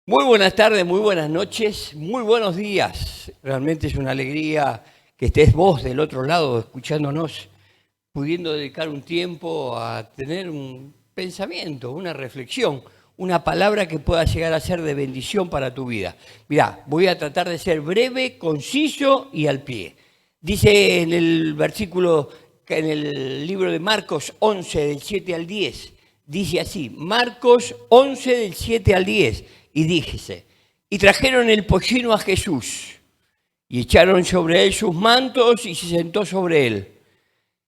Muy buenas tardes, muy buenas noches, muy buenos días. Realmente es una alegría que estés vos del otro lado escuchándonos, pudiendo dedicar un tiempo a tener un pensamiento, una reflexión, una palabra que pueda llegar a ser de bendición para tu vida. Mirá, voy a tratar de ser breve, conciso y al pie. Dice en el versículo, en el libro de Marcos 11, del 7 al 10, dice así, Marcos 11, del 7 al 10, y díjese, y trajeron el pollino a Jesús, y echaron sobre él sus mantos, y se sentó sobre él.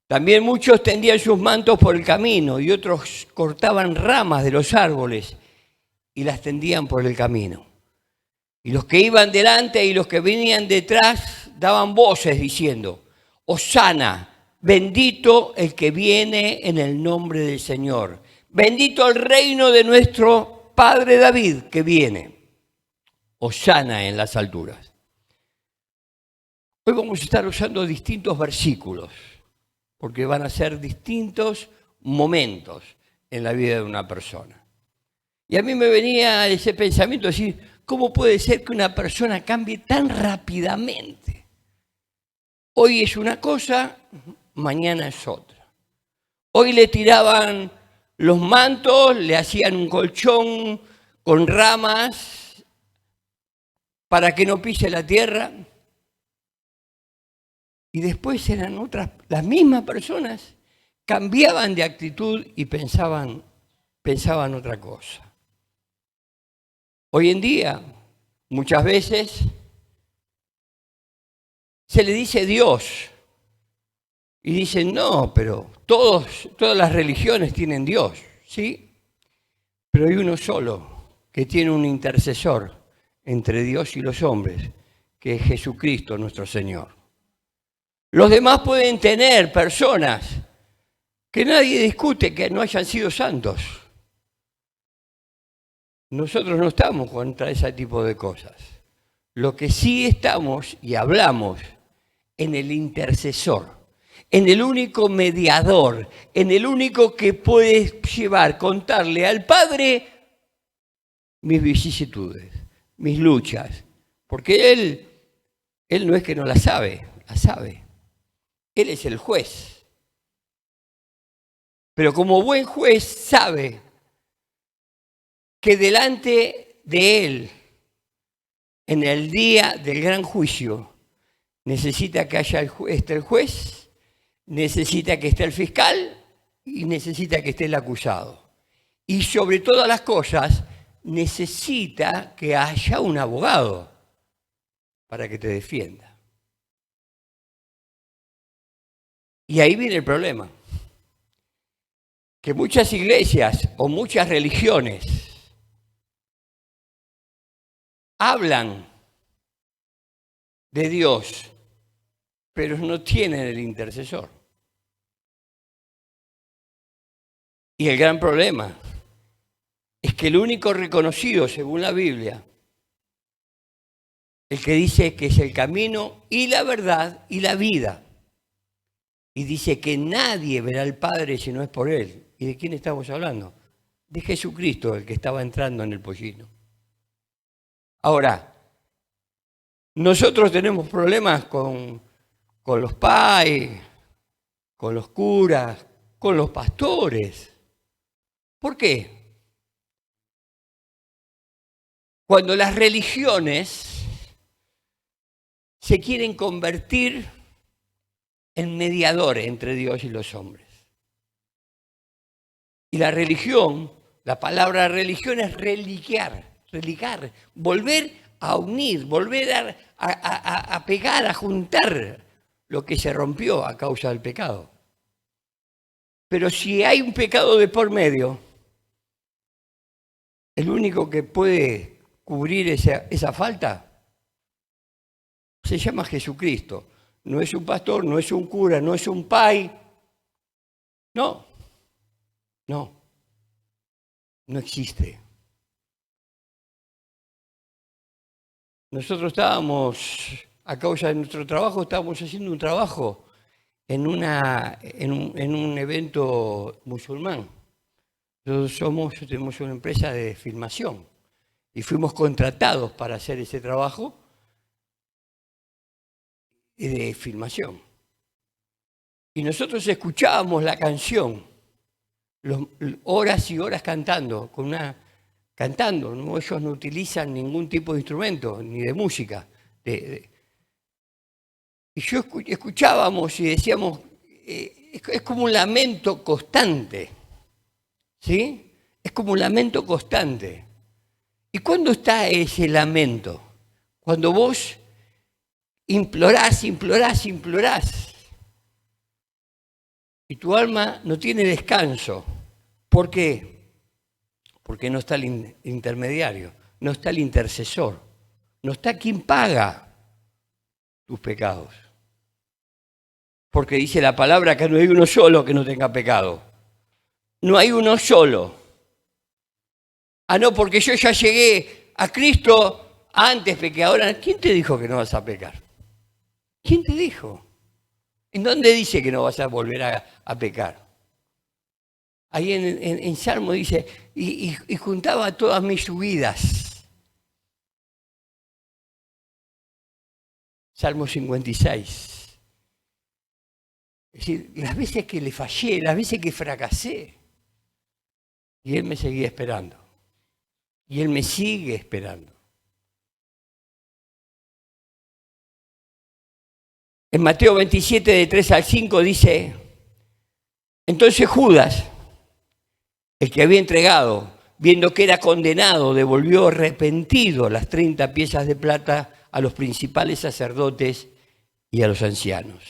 También muchos tendían sus mantos por el camino, y otros cortaban ramas de los árboles, y las tendían por el camino. Y los que iban delante y los que venían detrás daban voces diciendo, Hosana, bendito el que viene en el nombre del Señor. Bendito el reino de nuestro Padre David que viene. Hosana en las alturas. Hoy vamos a estar usando distintos versículos, porque van a ser distintos momentos en la vida de una persona. Y a mí me venía ese pensamiento de decir, ¿cómo puede ser que una persona cambie tan rápidamente? Hoy es una cosa, mañana es otra. Hoy le tiraban los mantos, le hacían un colchón con ramas para que no pise la tierra. Y después eran otras, las mismas personas, cambiaban de actitud y pensaban otra cosa. Hoy en día, muchas veces, se le dice Dios. Y dicen, no, pero todas las religiones tienen Dios, ¿sí? Pero hay uno solo que tiene un intercesor entre Dios y los hombres, que es Jesucristo nuestro Señor. Los demás pueden tener personas que nadie discute que no hayan sido santos. Nosotros no estamos contra ese tipo de cosas. Lo que sí estamos y hablamos en el intercesor, en el único mediador, en el único que puede contarle al Padre mis vicisitudes, mis luchas, porque Él no es que no las sabe, las sabe. Él es el juez. Pero como buen juez sabe que delante de Él, en el día del gran juicio, necesita que esté el juez, necesita que esté el fiscal y necesita que esté el acusado. Y sobre todas las cosas, necesita que haya un abogado para que te defienda. Y ahí viene el problema. Que muchas iglesias o muchas religiones hablan de Dios, pero no tienen el intercesor. Y el gran problema es que el único reconocido, según la Biblia, el que dice que es el camino y la verdad y la vida, y dice que nadie verá al Padre si no es por Él. ¿Y de quién estamos hablando? De Jesucristo, el que estaba entrando en el pollino. Ahora, nosotros tenemos problemas con los pais, con los curas, con los pastores. ¿Por qué? Cuando las religiones se quieren convertir en mediadores entre Dios y los hombres. Y la religión, la palabra religión es religar, volver a unir, volver a pegar, a juntar lo que se rompió a causa del pecado. Pero si hay un pecado de por medio, el único que puede cubrir esa falta se llama Jesucristo. No es un pastor, no es un cura, no es un pai. No existe. Nosotros estábamos, a causa de nuestro trabajo, estábamos haciendo un trabajo en un evento musulmán. Nosotros tenemos una empresa de filmación. y fuimos contratados para hacer ese trabajo de filmación. Y nosotros escuchábamos la canción, horas y horas cantando, ¿no? Ellos no utilizan ningún tipo de instrumento, ni de música. Y escuchábamos y decíamos, es como un lamento constante, ¿sí? Es como un lamento constante. ¿Y cuándo está ese lamento? Cuando vos implorás, y tu alma no tiene descanso. ¿Por qué? Porque no está el intermediario, no está el intercesor, no está quien paga tus pecados. Porque dice la palabra que no hay uno solo que no tenga pecado. No hay uno solo. Ah, no, porque yo ya llegué a Cristo, antes pequé, ahora. ¿Quién te dijo que no vas a pecar? ¿Quién te dijo? ¿En dónde dice que no vas a volver a pecar? Ahí en Salmo dice, y juntaba todas mis subidas. Salmo 56. Es decir, las veces que le fallé, las veces que fracasé, y Él me seguía esperando. Y Él me sigue esperando. En Mateo 27, de 3 al 5, dice, entonces Judas, el que había entregado, viendo que era condenado, devolvió arrepentido las 30 piezas de plata a los principales sacerdotes y a los ancianos,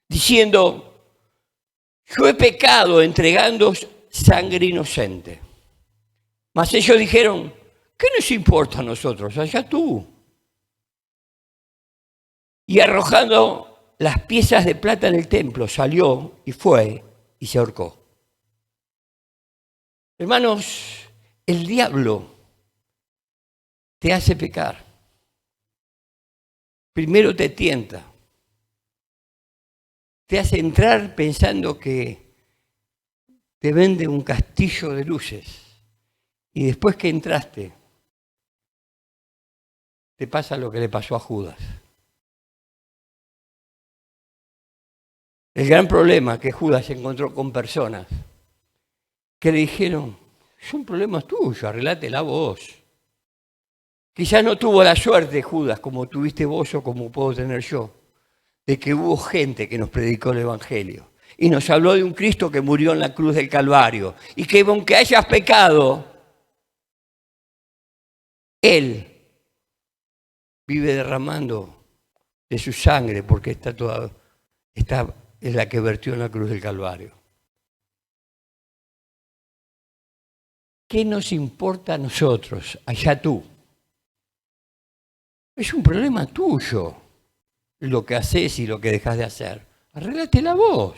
diciendo, yo he pecado entregando sangre inocente. Mas ellos dijeron, ¿qué nos importa a nosotros? Allá tú. Y arrojando las piezas de plata en el templo, salió y fue y se ahorcó. Hermanos, el diablo te hace pecar. Primero te tienta. Te hace entrar pensando que te vende un castillo de luces. Y después que entraste, te pasa lo que le pasó a Judas. El gran problema es que Judas se encontró con personas que le dijeron, son problemas tuyos, arreglátela vos. Quizás no tuvo la suerte, Judas, como tuviste vos o como puedo tener yo, de que hubo gente que nos predicó el Evangelio y nos habló de un Cristo que murió en la cruz del Calvario y que aunque hayas pecado, Él vive derramando de su sangre porque es la que vertió en la cruz del Calvario. ¿Qué nos importa a nosotros? Allá tú. Es un problema tuyo lo que haces y lo que dejas de hacer. Arréglate vos.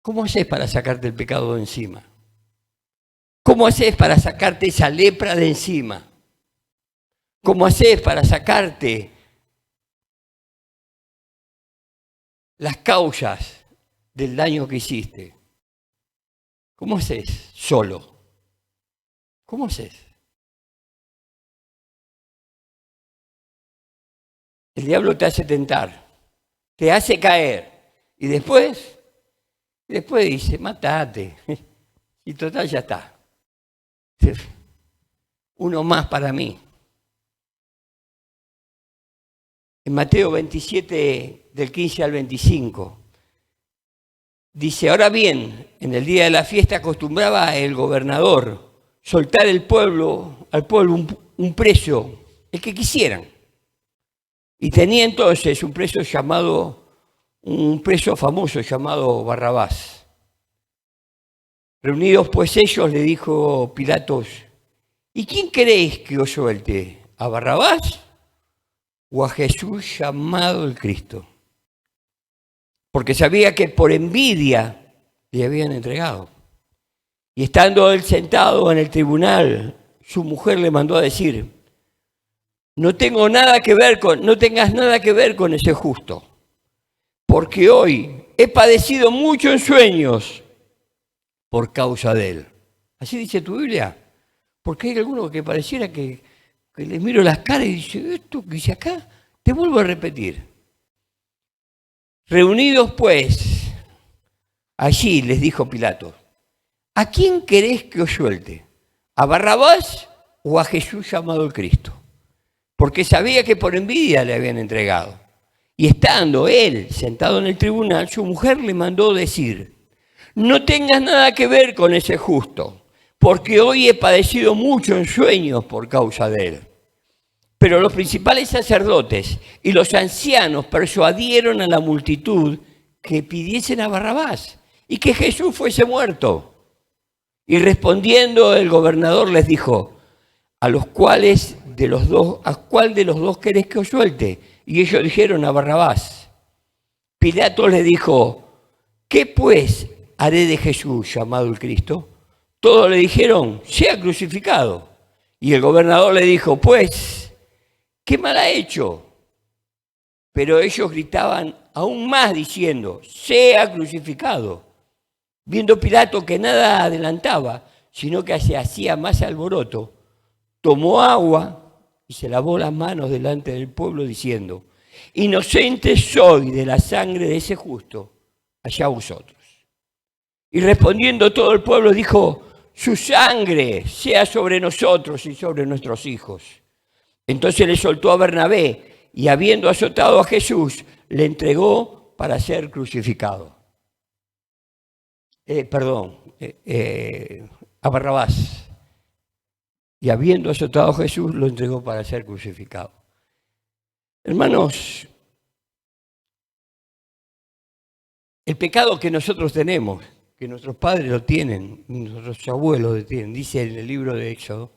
¿Cómo haces para sacarte el pecado de encima? ¿Cómo haces para sacarte esa lepra de encima? ¿Cómo haces para sacarte las causas del daño que hiciste? ¿Cómo haces solo? ¿Cómo haces? El diablo te hace tentar, te hace caer y después dice, mátate. Y total ya está. Uno más para mí. En Mateo 27, del 15 al 25, dice, ahora bien, en el día de la fiesta acostumbraba el gobernador soltar al pueblo un preso, el que quisieran. Y tenía entonces un preso famoso llamado Barrabás. Reunidos pues ellos, le dijo Pilatos, ¿y quién queréis que os suelte? ¿A Barrabás o a Jesús llamado el Cristo? Porque sabía que por envidia le habían entregado. Y estando él sentado en el tribunal, su mujer le mandó a decir, no tengas nada que ver con ese justo, porque hoy he padecido mucho en sueños por causa de él. ¿Así dice tu Biblia? Porque hay algunos que pareciera que les miro las caras y dice, ¿esto que dice acá? Te vuelvo a repetir. Reunidos pues, allí les dijo Pilato, ¿a quién querés que os suelte? ¿A Barrabás o a Jesús llamado el Cristo? Porque sabía que por envidia le habían entregado. Y estando él sentado en el tribunal, su mujer le mandó decir, no tengas nada que ver con ese justo, porque hoy he padecido mucho en sueños por causa de él. Pero los principales sacerdotes y los ancianos persuadieron a la multitud que pidiesen a Barrabás y que Jesús fuese muerto. Y respondiendo el gobernador les dijo, ¿a cuál de los dos querés que os suelte? Y ellos dijeron a Barrabás. Pilato les dijo, ¿qué pues haré de Jesús llamado el Cristo? Todos le dijeron, sea crucificado. Y el gobernador le dijo, pues, ¿qué mal ha hecho? Pero ellos gritaban aún más diciendo, sea crucificado. Viendo Pilato que nada adelantaba, sino que se hacía más alboroto, tomó agua y se lavó las manos delante del pueblo diciendo, inocente soy de la sangre de ese justo, allá vosotros. Y respondiendo todo el pueblo dijo, su sangre sea sobre nosotros y sobre nuestros hijos. Entonces le soltó a Bernabé y habiendo azotado a Jesús, le entregó para ser crucificado. A Barrabás. Y habiendo azotado a Jesús, lo entregó para ser crucificado. Hermanos, el pecado que nosotros tenemos, que nuestros padres lo tienen, nuestros abuelos lo tienen, dice en el libro de Éxodo,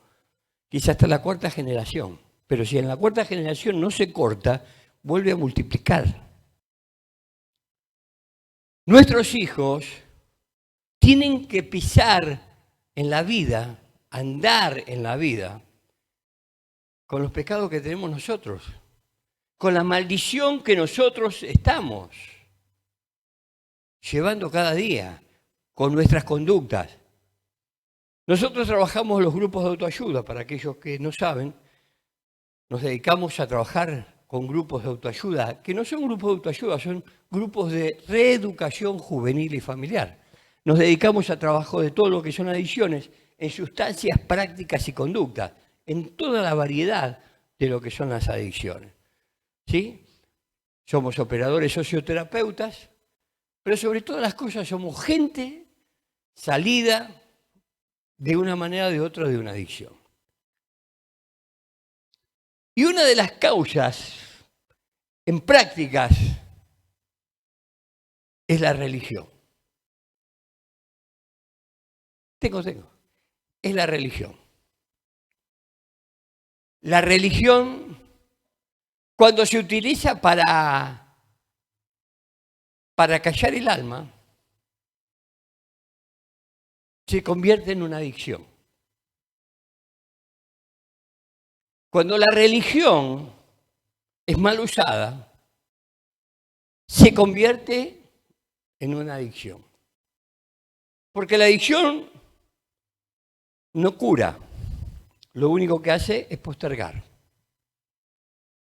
que es hasta la cuarta generación. Pero si en la cuarta generación no se corta, vuelve a multiplicar. Nuestros hijos tienen que pisar en la vida, andar en la vida, con los pecados que tenemos nosotros, con la maldición que nosotros estamos llevando cada día, con nuestras conductas. Nosotros trabajamos los grupos de autoayuda, para aquellos que no saben, nos dedicamos a trabajar con grupos de autoayuda, que no son grupos de autoayuda, son grupos de reeducación juvenil y familiar. Nos dedicamos a trabajo de todo lo que son adicciones en sustancias prácticas y conductas, en toda la variedad de lo que son las adicciones. ¿Sí? Somos operadores socioterapeutas, pero sobre todas las cosas somos gente salida de una manera o de otra de una adicción. Y una de las causas en prácticas es la religión. Es la religión. La religión, cuando se utiliza para callar el alma, se convierte en una adicción. Cuando la religión es mal usada, se convierte en una adicción. Porque la adicción no cura, lo único que hace es postergar,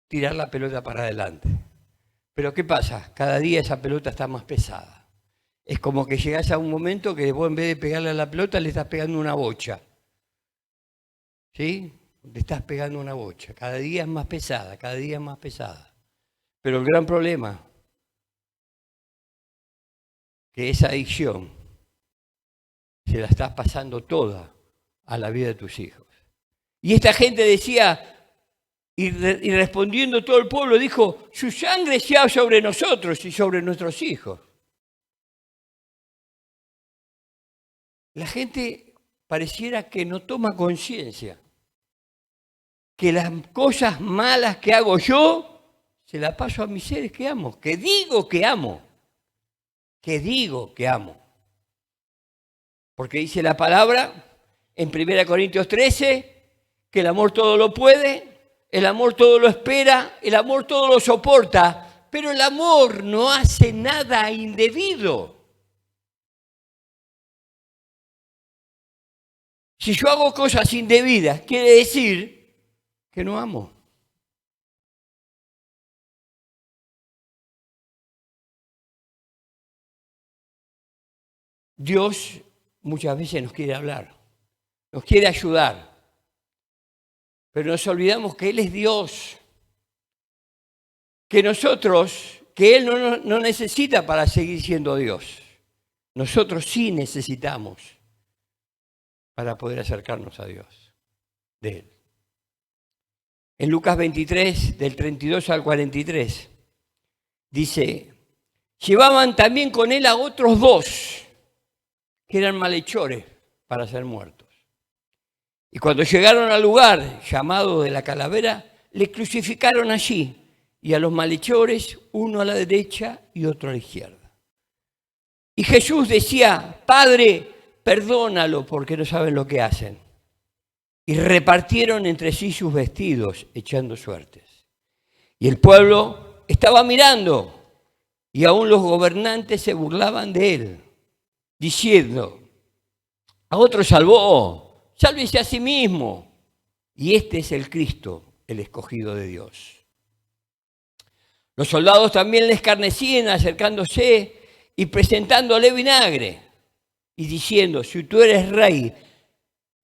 tirar la pelota para adelante. Pero ¿qué pasa? Cada día esa pelota está más pesada. Es como que llegás a un momento que vos en vez de pegarle a la pelota le estás pegando una bocha. ¿Sí? Le estás pegando una bocha. Cada día es más pesada, cada día es más pesada. Pero el gran problema, que esa adicción se la estás pasando toda a la vida de tus hijos. Y esta gente decía, y respondiendo todo el pueblo, dijo, su sangre sea sobre nosotros y sobre nuestros hijos. La gente pareciera que no toma conciencia que las cosas malas que hago yo, se las paso a mis seres que amo, que digo que amo. Porque dice la palabra en 1 Corintios 13, que el amor todo lo puede, el amor todo lo espera, el amor todo lo soporta, pero el amor no hace nada indebido. Si yo hago cosas indebidas, quiere decir que no amo. Dios muchas veces nos quiere hablar, nos quiere ayudar, pero nos olvidamos que Él es Dios, que Él no necesita para seguir siendo Dios. Nosotros sí necesitamos para poder acercarnos a Dios, de Él. En Lucas 23, del 32 al 43, dice, llevaban también con Él a otros dos, que eran malhechores para ser muertos. Y cuando llegaron al lugar llamado de la calavera, le crucificaron allí, y a los malhechores, uno a la derecha y otro a la izquierda. Y Jesús decía, Padre, perdónalo porque no saben lo que hacen. Y repartieron entre sí sus vestidos, echando suertes. Y el pueblo estaba mirando, y aún los gobernantes se burlaban de él, diciendo, a otro salvó, sálvese a sí mismo. Y este es el Cristo, el escogido de Dios. Los soldados también le escarnecían acercándose y presentándole vinagre y diciendo, si tú eres rey,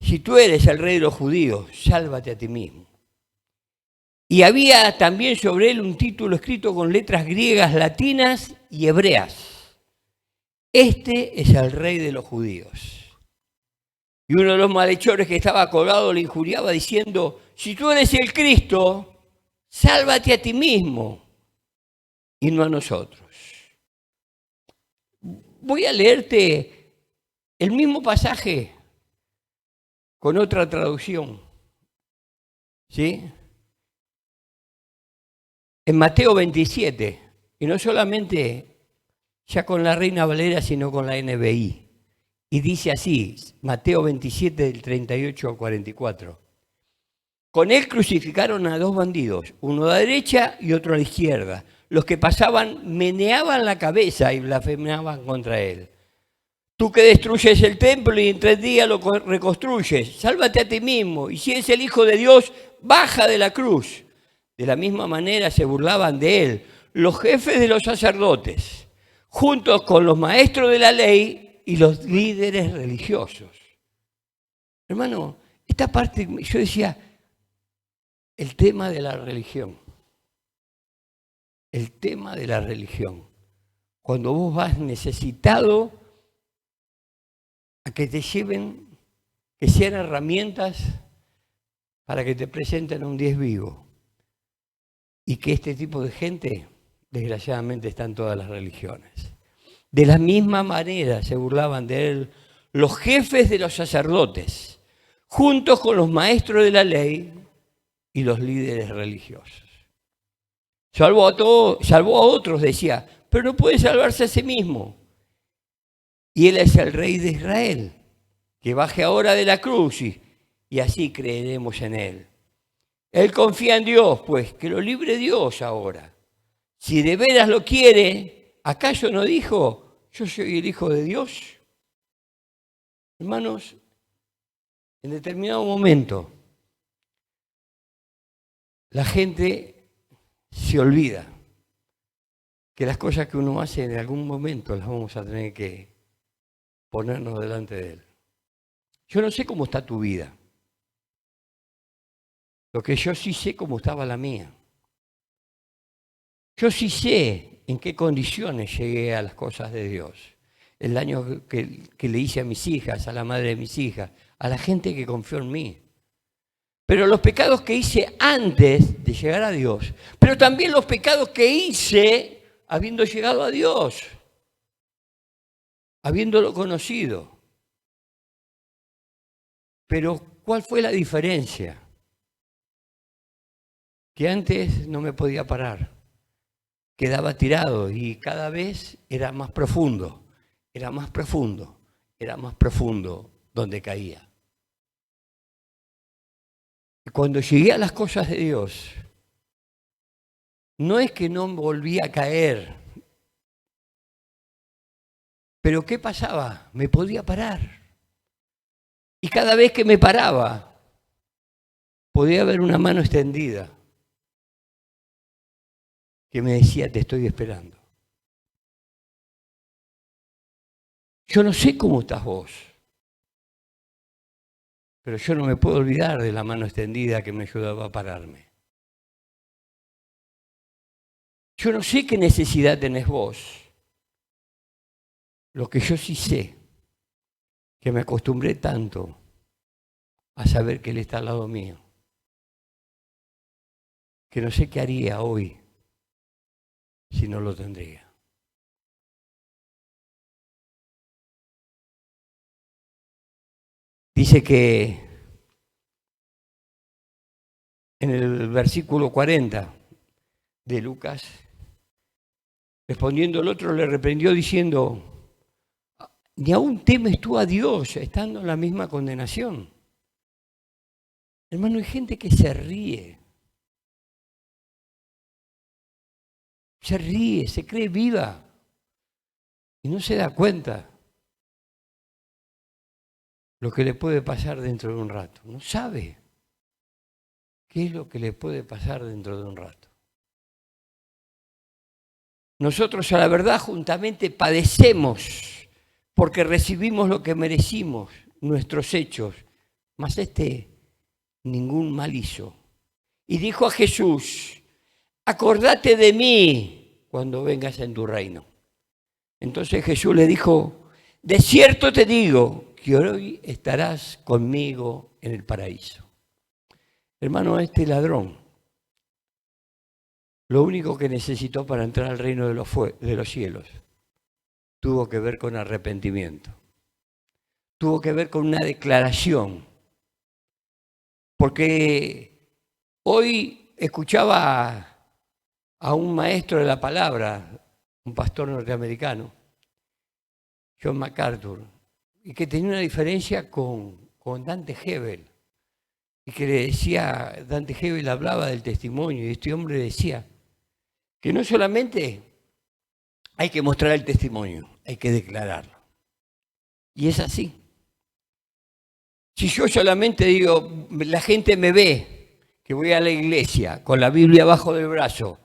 si tú eres el rey de los judíos, sálvate a ti mismo. Y había también sobre él un título escrito con letras griegas, latinas y hebreas. Este es el rey de los judíos. Y uno de los malhechores que estaba colgado le injuriaba diciendo, si tú eres el Cristo, sálvate a ti mismo y no a nosotros. Voy a leerte el mismo pasaje con otra traducción, ¿sí? En Mateo 27, y no solamente ya con la Reina Valera, sino con la NBI. Y dice así, Mateo 27, del 38 al 44. Con él crucificaron a dos bandidos, uno a la derecha y otro a la izquierda. Los que pasaban meneaban la cabeza y blasfemaban contra él. Tú que destruyes el templo y en 3 días lo reconstruyes, sálvate a ti mismo. Y si eres el Hijo de Dios, baja de la cruz. De la misma manera se burlaban de él los jefes de los sacerdotes, juntos con los maestros de la ley y los líderes religiosos. Hermano, esta parte, yo decía, el tema de la religión. El tema de la religión. Cuando vos vas necesitado a que te lleven, que sean herramientas para que te presenten un 10 vivo. Y que este tipo de gente, desgraciadamente, está en todas las religiones. De la misma manera se burlaban de él los jefes de los sacerdotes, juntos con los maestros de la ley y los líderes religiosos. Salvó a otros, decía, pero no puede salvarse a sí mismo. Y él es el rey de Israel, que baje ahora de la cruz y así creeremos en él. Él confía en Dios, pues, que lo libre Dios ahora. Si de veras lo quiere, ¿acaso no dijo, yo soy el Hijo de Dios? Hermanos, en determinado momento, la gente se olvida que las cosas que uno hace en algún momento las vamos a tener que ponernos delante de él. Yo no sé cómo está tu vida. Lo que yo sí sé cómo estaba la mía. Yo sí sé en qué condiciones llegué a las cosas de Dios. El daño que le hice a mis hijas, a la madre de mis hijas, a la gente que confió en mí. Pero los pecados que hice antes de llegar a Dios, pero también los pecados que hice habiendo llegado a Dios, habiéndolo conocido. Pero ¿cuál fue la diferencia? Que antes no me podía parar, quedaba tirado y cada vez era más profundo, era más profundo, era más profundo donde caía. Y cuando llegué a las cosas de Dios, no es que no volví a caer, pero ¿qué pasaba? Me podía parar. Y cada vez que me paraba, podía haber una mano extendida que me decía, te estoy esperando. Yo no sé cómo estás vos, pero yo no me puedo olvidar de la mano extendida que me ayudaba a pararme. Yo no sé qué necesidad tenés vos. Lo que yo sí sé, que me acostumbré tanto a saber que Él está al lado mío, que no sé qué haría hoy si no lo tendría. Dice que en el versículo 40 de Lucas, respondiendo el otro le reprendió diciendo, ni aún temes tú a Dios estando en la misma condenación. Hermano, hay gente que se ríe, se cree viva y no se da cuenta lo que le puede pasar dentro de un rato. No sabe qué es lo que le puede pasar dentro de un rato. Nosotros a la verdad juntamente padecemos porque recibimos lo que merecimos, nuestros hechos, mas ningún mal hizo. Y dijo a Jesús, acordate de mí cuando vengas en tu reino. Entonces Jesús le dijo, de cierto te digo que hoy estarás conmigo en el paraíso. Hermano, este ladrón, lo único que necesitó para entrar al reino de los cielos tuvo que ver con arrepentimiento, tuvo que ver con una declaración, porque hoy escuchaba a un maestro de la palabra, un pastor norteamericano, John MacArthur, y que tenía una diferencia con Dante Hebel, y que le decía, Dante Hebel hablaba del testimonio, y este hombre decía que no solamente hay que mostrar el testimonio, hay que declararlo. Y es así. Si yo solamente digo, la gente me ve, que voy a la iglesia con la Biblia abajo del brazo,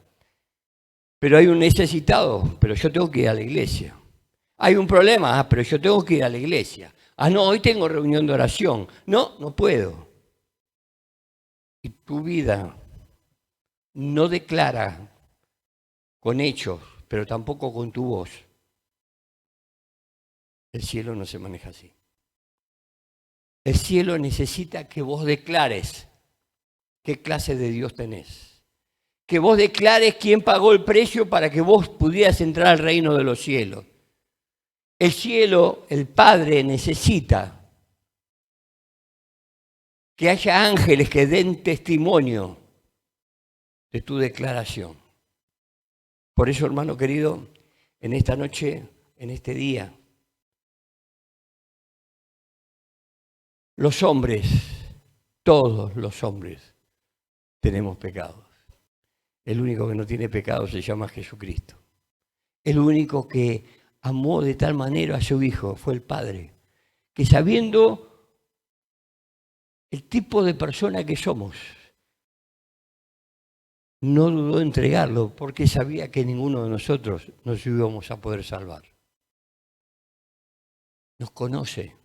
pero hay un necesitado, pero yo tengo que ir a la iglesia. Hay un problema, pero yo tengo que ir a la iglesia. No, hoy tengo reunión de oración. No, no puedo. Y tu vida no declara con hechos, pero tampoco con tu voz. El cielo no se maneja así. El cielo necesita que vos declares qué clase de Dios tenés. Que vos declares quién pagó el precio para que vos pudieras entrar al reino de los cielos. El cielo, el Padre, necesita que haya ángeles que den testimonio de tu declaración. Por eso, hermano querido, en esta noche, en este día, los hombres, todos los hombres, tenemos pecados. El único que no tiene pecado se llama Jesucristo. El único que amó de tal manera a su Hijo fue el Padre, que sabiendo el tipo de persona que somos, no dudó en entregarlo porque sabía que ninguno de nosotros nos íbamos a poder salvar. Nos conoce,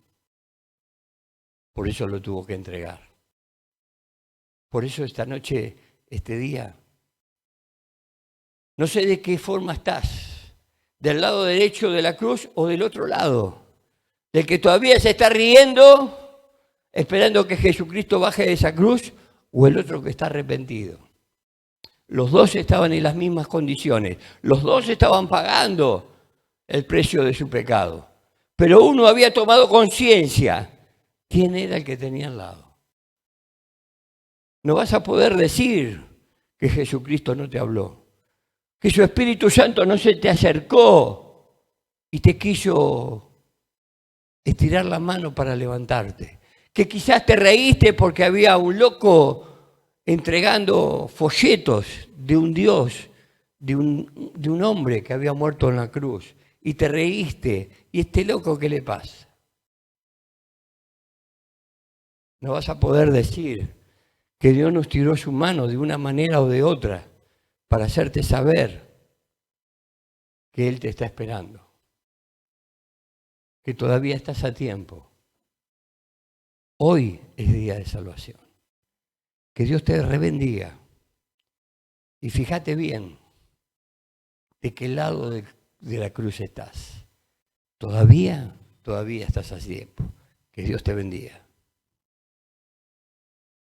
por eso lo tuvo que entregar. Por eso esta noche, este día, no sé de qué forma estás, del lado derecho de la cruz o del otro lado, del que todavía se está riendo, esperando que Jesucristo baje de esa cruz, o el otro que está arrepentido. Los dos estaban en las mismas condiciones, los dos estaban pagando el precio de su pecado, pero uno había tomado conciencia. ¿Quién era el que tenía al lado? No vas a poder decir que Jesucristo no te habló, que su Espíritu Santo no se te acercó y te quiso estirar la mano para levantarte, que quizás te reíste porque había un loco entregando folletos de un Dios, de un hombre que había muerto en la cruz, y te reíste, y este loco, ¿qué le pasa? no vas a poder decir que Dios nos tiró su mano de una manera o de otra para hacerte saber que Él te está esperando, que todavía estás a tiempo. Hoy es día de salvación. Que Dios te rebendiga. Y fíjate bien de qué lado de la cruz estás. Todavía estás a tiempo. Que Dios te bendiga.